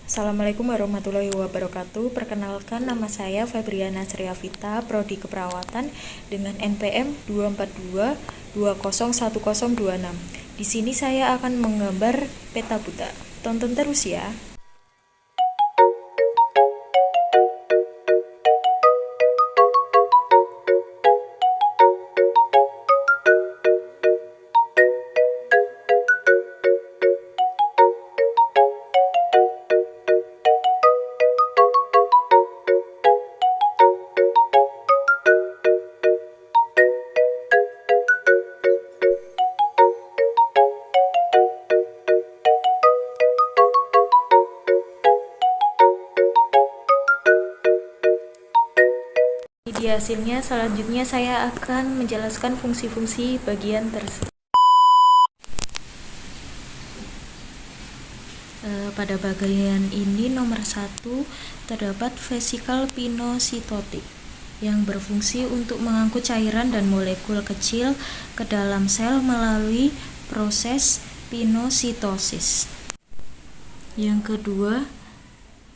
Assalamualaikum warahmatullahi wabarakatuh. Perkenalkan, nama saya Febriana Sriavita, Prodi Keperawatan dengan NPM 242201026. Di sini saya akan menggambar peta buta. Tonton terus ya. Di hasilnya, selanjutnya saya akan menjelaskan fungsi-fungsi bagian tersebut. Pada bagian ini nomor 1 terdapat vesikel pinositotik yang berfungsi untuk mengangkut cairan dan molekul kecil ke dalam sel melalui proses pinositosis. Yang kedua,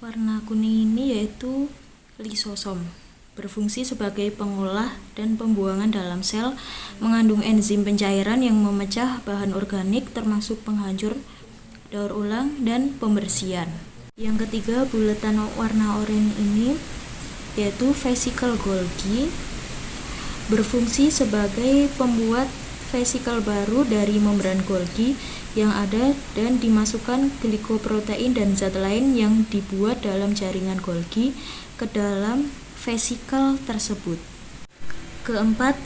warna kuning ini yaitu lisosom, berfungsi sebagai pengolah dan pembuangan dalam sel, mengandung enzim pencairan yang memecah bahan organik termasuk penghancur, daur ulang, dan pembersihan. Yang ketiga, bulatan warna oranye ini yaitu vesikel Golgi, berfungsi sebagai pembuat vesikel baru dari membran Golgi yang ada dan dimasukkan glikoprotein dan zat lain yang dibuat dalam jaringan Golgi ke dalam vesikel tersebut. Keempat,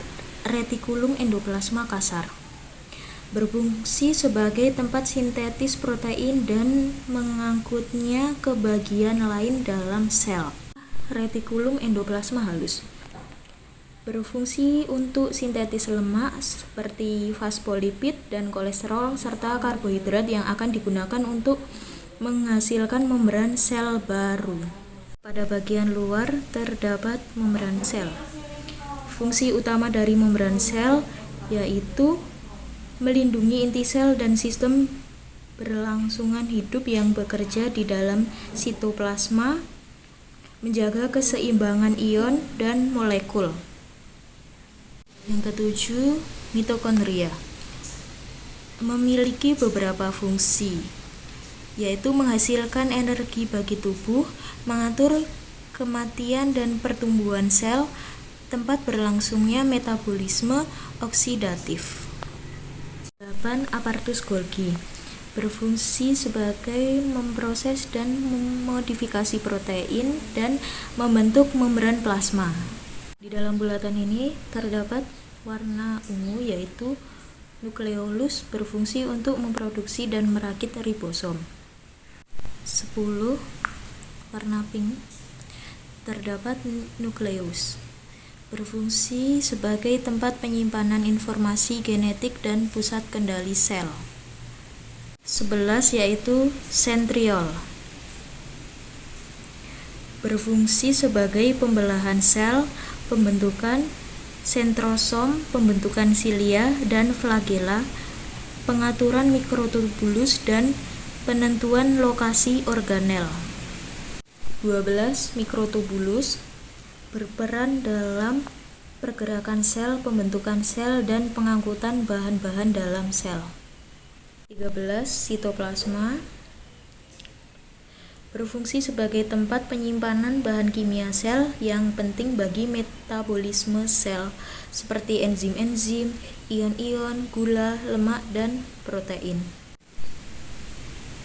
retikulum endoplasma kasar, berfungsi sebagai tempat sintetis protein dan mengangkutnya ke bagian lain dalam sel. Retikulum endoplasma halus, berfungsi untuk sintetis lemak seperti fosfolipid dan kolesterol serta karbohidrat yang akan digunakan untuk menghasilkan membran sel baru. Pada bagian luar terdapat membran sel. Fungsi utama dari membran sel yaitu melindungi inti sel dan sistem berlangsungan hidup yang bekerja di dalam sitoplasma, menjaga keseimbangan ion dan molekul. Yang ketujuh, mitokondria memiliki beberapa fungsi, yaitu menghasilkan energi bagi tubuh, mengatur kematian dan pertumbuhan sel, tempat berlangsungnya metabolisme oksidatif. 8. Aparatus Golgi, berfungsi sebagai memproses dan memodifikasi protein dan membentuk membran plasma. Di dalam bulatan ini terdapat warna ungu yaitu nukleolus, berfungsi untuk memproduksi dan merakit ribosom. 10. Warna pink, terdapat nukleus, berfungsi sebagai tempat penyimpanan informasi genetik dan pusat kendali sel. 11. Yaitu sentriol, berfungsi sebagai pembelahan sel, pembentukan sentrosom, pembentukan silia dan flagela, pengaturan mikrotubulus dan penentuan lokasi organel. 12. Mikrotubulus, berperan dalam pergerakan sel, pembentukan sel, dan pengangkutan bahan-bahan dalam sel. 13. Sitoplasma, berfungsi sebagai tempat penyimpanan bahan kimia sel yang penting bagi metabolisme sel, seperti enzim-enzim, ion-ion, gula, lemak, dan protein.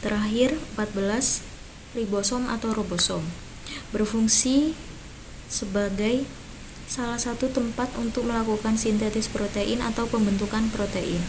Terakhir, 14. Ribosom atau robosom, berfungsi sebagai salah satu tempat untuk melakukan sintetis protein atau pembentukan protein.